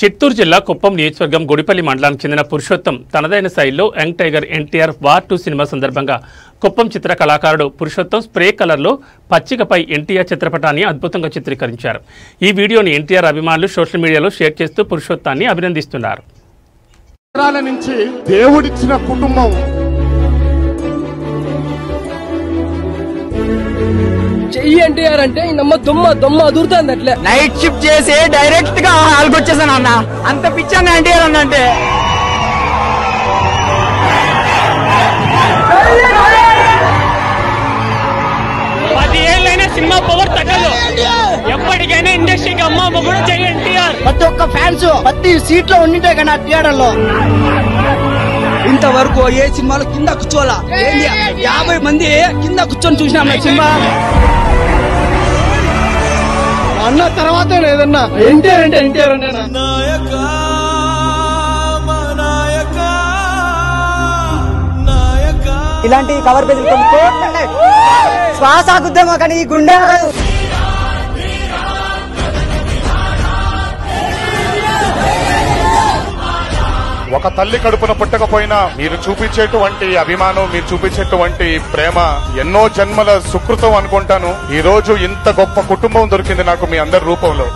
చిత్తూరు జిల్లా కుప్పం నియోజకవర్గం గుడిపల్లి మండలానికి చెందిన పురుషోత్తం తనదైన శైలిలో young tiger NTR war 2 cinema సందర్భంగా కుప్పం చిత్ర కళాకారుడు పురుషోత్తం స్ప్రే కలర్లో పచ్చికపై ఎన్టీఆర్ చిత్రపటాన్ని అద్భుతంగా చిత్రీకరించారు. ఈ వీడియోని ఎన్టీఆర్ అభిమానులు సోషల్ మీడియాలో షేర్ చేస్తూ పురుషోత్తాన్ని అభినందిస్తున్నారు. దేవుడిచ్చిన కుటుంబం చెయ్యి ఎన్టీఆర్ అంటే నమ్మ దొమ్మ అదురుతుంది. అట్లే నైట్ షిఫ్ట్ చేసి డైరెక్ట్ గా హాల్కి వచ్చేసాను అన్న. అంత పిచ్చాను ఎన్టీఆర్ అన్న అంటే. సినిమా పవర్ తగ్గదు. ఎప్పటికైనా ఇండస్ట్రీకి అమ్మ కూడా చెయ్యి ఎన్టీఆర్. ప్రతి ఒక్క ఫ్యాన్స్ ప్రతి సీట్ లో ఉండింటే కానీ థియేటర్ లో ఇంతవరకు ఏ సినిమాలో కింద కూర్చోవాలా 50 మంది కింద కూర్చొని చూసినాం సినిమా. అన్న తర్వాత ఏదన్నా ఎన్టీఆర్ అంటే ఎన్టీఆర్ అంటే ఇలాంటి కవర్ పేజీలు కొన్ని శ్వాస ఆగుద్దామా కానీ ఈ గుండె ఒక తల్లి కడుపున పుట్టకపోయినా మీరు చూపించేటువంటి అభిమానం, మీరు చూపించేటువంటి ప్రేమ ఎన్నో జన్మల సుకృతం అనుకుంటాను. ఈ రోజు ఇంత గొప్ప కుటుంబం దొరికింది నాకు మీ అందరి రూపంలో.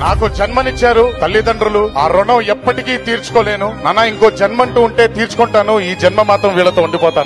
నాకు జన్మనిచ్చారు తల్లిదండ్రులు. ఆ రుణం ఎప్పటికీ తీర్చుకోలేను. నాన్న ఇంకో జన్మంటూ ఉంటే తీర్చుకుంటాను. ఈ జన్మ మాత్రం వీళ్ళతో ఉండిపోతాను.